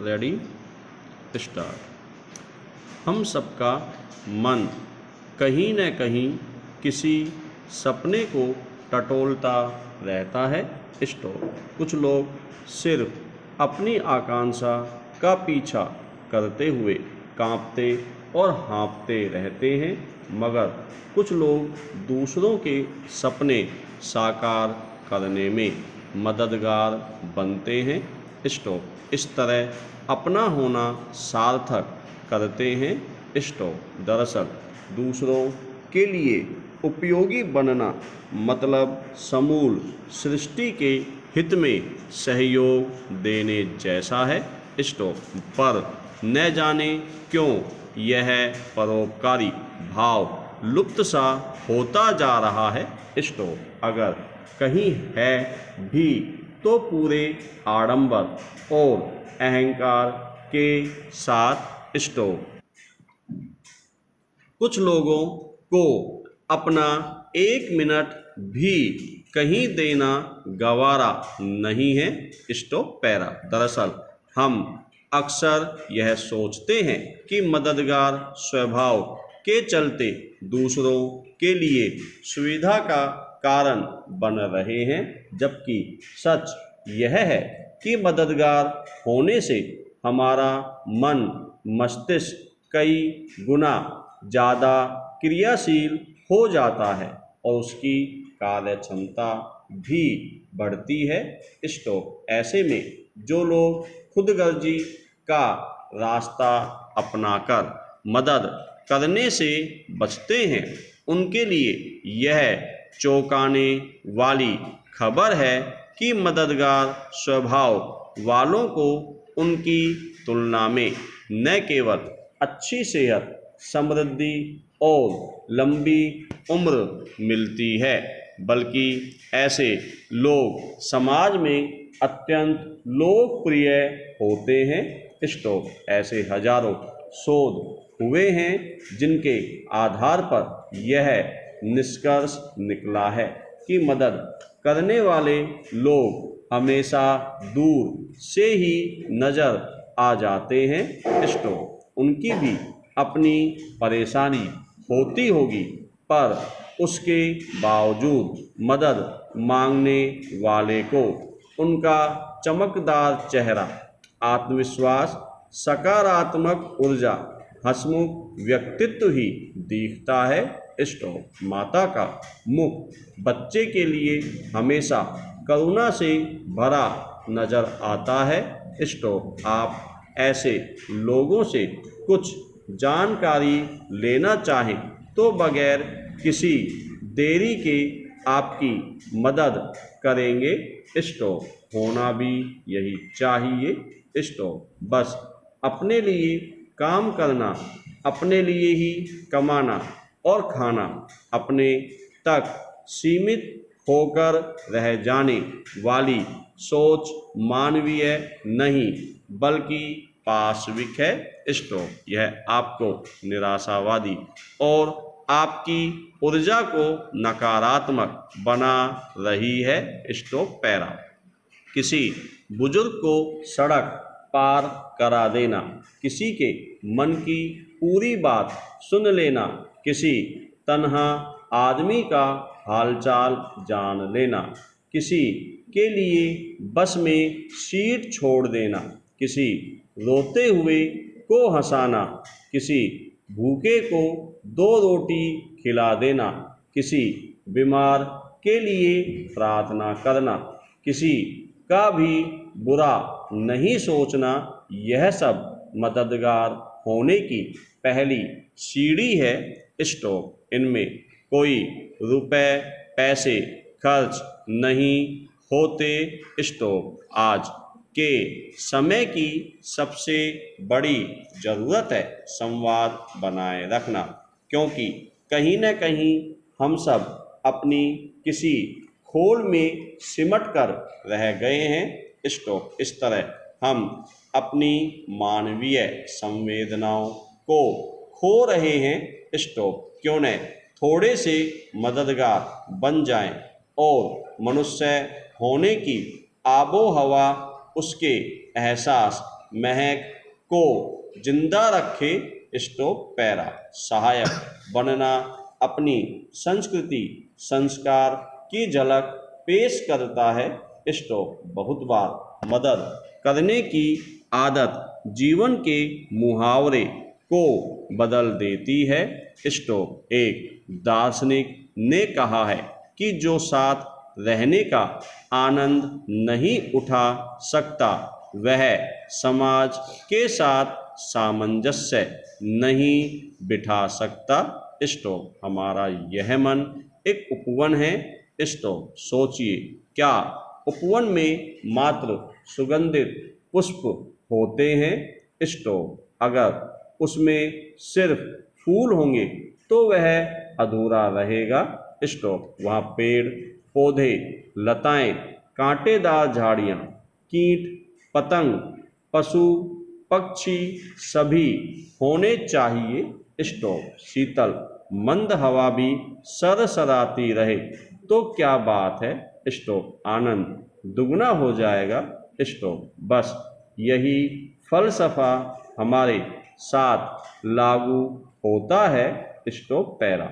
Ready start. हम सबका मन कहीं न कहीं किसी सपने को टटोलता रहता है। स्टॉप। कुछ लोग सिर्फ अपनी आकांक्षा का पीछा करते हुए कांपते और हाँफते रहते हैं, मगर कुछ लोग दूसरों के सपने साकार करने में मददगार बनते हैं। स्टॉप। इस तरह अपना होना सार्थक करते हैं। स्टॉप। दरअसल दूसरों के लिए उपयोगी बनना मतलब समूल सृष्टि के हित में सहयोग देने जैसा है। स्टॉप। पर न जाने क्यों यह परोपकारी भाव लुप्त सा होता जा रहा है। स्टॉप। अगर कहीं है भी तो पूरे आडंबर और अहंकार के साथ। स्टॉप। कुछ लोगों को अपना 1 मिनट भी कहीं देना गवारा नहीं है। Stop para. दरअसल हम अक्सर यह सोचते हैं कि मददगार स्वभाव के चलते दूसरों के लिए सुविधा का कारण बन रहे हैं, जबकि सच यह है कि मददगार होने से हमारा मन मस्तिष्क कई गुना ज़्यादा क्रियाशील हो जाता है और उसकी कार्य क्षमता भी बढ़ती है। स्टॉप। ऐसे में जो लोग खुदगर्जी का रास्ता अपनाकर मदद करने से बचते हैं, उनके लिए यह चौंकाने वाली खबर है कि मददगार स्वभाव वालों को उनकी तुलना में न केवल अच्छी सेहत, समृद्धि और लंबी उम्र मिलती है, बल्कि ऐसे लोग समाज में अत्यंत लोकप्रिय होते हैं। स्टॉप। ऐसे हजारों शोध हुए हैं जिनके आधार पर यह निष्कर्ष निकला है कि मदद करने वाले लोग हमेशा दूर से ही नजर आ जाते हैं। स्टॉप। उनकी भी अपनी परेशानी होती होगी, पर उसके बावजूद मदद मांगने वाले को उनका चमकदार चेहरा, आत्मविश्वास, सकारात्मक ऊर्जा, हंसमुख व्यक्तित्व ही दिखता है। स्टॉप। माता का मुख बच्चे के लिए हमेशा करुणा से भरा नजर आता है। स्टॉप। आप ऐसे लोगों से कुछ जानकारी लेना चाहें तो बगैर किसी देरी के आपकी मदद करेंगे। स्टॉप। होना भी यही चाहिए। स्टॉप। बस अपने लिए काम करना, अपने लिए ही कमाना और खाना, अपने तक सीमित होकर रह जाने वाली सोच मानवीय नहीं बल्कि पाशविक है। स्टॉप। यह आपको निराशावादी और आपकी ऊर्जा को नकारात्मक बना रही है। Stop para. किसी बुजुर्ग को सड़क पार करा देना, किसी के मन की पूरी बात सुन लेना, किसी तन्हा आदमी का हालचाल जान लेना, किसी के लिए बस में सीट छोड़ देना, किसी रोते हुए को हंसाना, किसी भूखे को 2 रोटी खिला देना, किसी बीमार के लिए प्रार्थना करना, किसी का भी बुरा नहीं सोचना, यह सब मददगार होने की पहली सीढ़ी है। स्टॉप। इनमें कोई रुपए पैसे खर्च नहीं होते। स्टॉप। आज के समय की सबसे बड़ी ज़रूरत है संवाद बनाए रखना, क्योंकि कहीं न कहीं हम सब अपनी किसी खोल में सिमट कर रह गए हैं। स्टॉप। इस तरह हम अपनी मानवीय संवेदनाओं को खो रहे हैं। स्टॉप। क्यों न थोड़े से मददगार बन जाएं और मनुष्य होने की आबो हवा, उसके एहसास महक को जिंदा रखे स्टॉप पैरा। सहायक बनना अपनी संस्कृति संस्कार की झलक पेश करता है स्टॉप बहुत बार। मदद करने की आदत जीवन के मुहावरे को बदल देती है स्टॉप। एक दार्शनिक ने कहा है कि जो साथ रहने का आनंद नहीं उठा सकता वह समाज के साथ सामंजस्य नहीं बिठा सकता स्टॉप। हमारा यह मन एक उपवन है स्टॉप। सोचिए क्या उपवन में मात्र सुगंधित पुष्प होते हैं स्टॉप। अगर उसमें सिर्फ फूल होंगे तो वह अधूरा रहेगा स्टॉप। वहाँ पेड़ पौधे लताएं कांटेदार झाड़ियाँ कीट पतंग पशु पक्षी सभी होने चाहिए स्टॉप। शीतल मंद हवा भी सरसराती रहे तो क्या बात है स्टॉप। आनंद दुगना हो जाएगा स्टॉप। बस यही फलसफा हमारे साथ लागू होता है स्टॉप पैरा।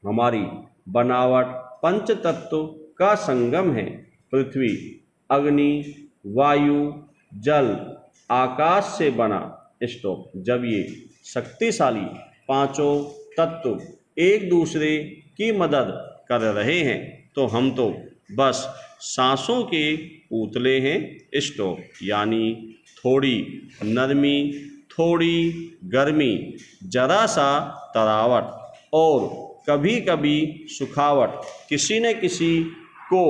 हमारी बनावट पंच तत्व का संगम है। पृथ्वी अग्नि वायु जल आकाश से बना स्टॉप। जब ये शक्तिशाली पांचों तत्व एक दूसरे की मदद कर रहे हैं तो हम तो बस सांसों के पुतले हैं स्टॉप। यानी थोड़ी नरमी थोड़ी गर्मी जरा सा तरावट और कभी कभी सुखावट किसी न किसी को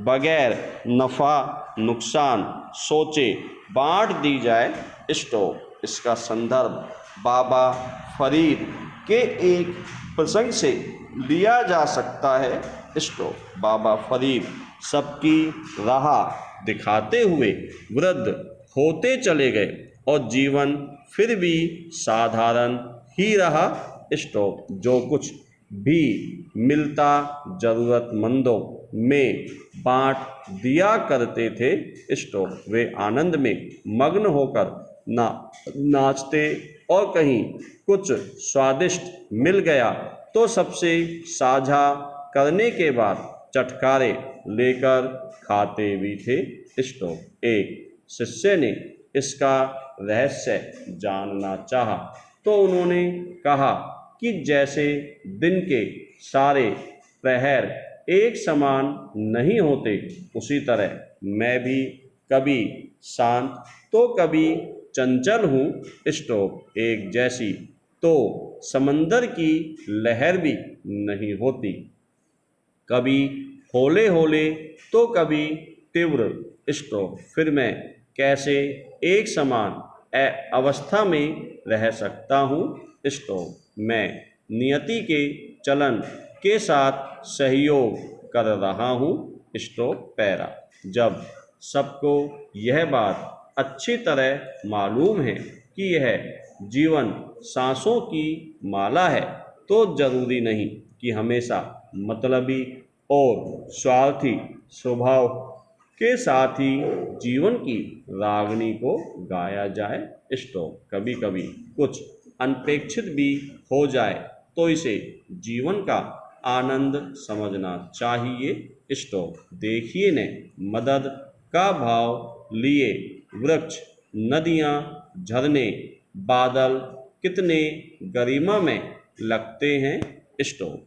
बगैर नफ़ा नुकसान सोचे बांट दी जाए स्टॉप। इसका संदर्भ बाबा फरीद के एक प्रसंग से लिया जा सकता है स्टॉप। बाबा फरीद सबकी राह दिखाते हुए वृद्ध होते चले गए और जीवन फिर भी साधारण ही रहा स्टॉप। जो कुछ भी मिलता ज़रूरतमंदों में बांट दिया करते थे स्टॉप। वे आनंद में मग्न होकर नाचते और कहीं कुछ स्वादिष्ट मिल गया तो सबसे साझा करने के बाद चटकारे लेकर खाते भी थे स्टॉप। एक शिष्य ने इसका रहस्य जानना चाहा तो उन्होंने कहा कि जैसे दिन के सारे प्रहर एक समान नहीं होते उसी तरह मैं भी कभी शांत तो कभी चंचल हूँ स्टॉप। एक जैसी तो समंदर की लहर भी नहीं होती, कभी होले होले तो कभी तीव्र स्टॉप। फिर मैं कैसे एक समान अवस्था में रह सकता हूँ स्टॉप। मैं नियति के चलन के साथ सहयोग कर रहा हूँ स्टॉप पैरा। जब सबको यह बात अच्छी तरह मालूम है कि यह जीवन सांसों की माला है तो जरूरी नहीं कि हमेशा मतलबी और स्वार्थी स्वभाव के साथ ही जीवन की रागनी को गाया जाए स्टॉप। कभी कभी कुछ अनपेक्षित भी हो जाए तो इसे जीवन का आनंद समझना चाहिए स्टॉप। देखिए ने मदद का भाव लिए वृक्ष नदियाँ झरने बादल कितने गरिमा में लगते हैं स्टॉप।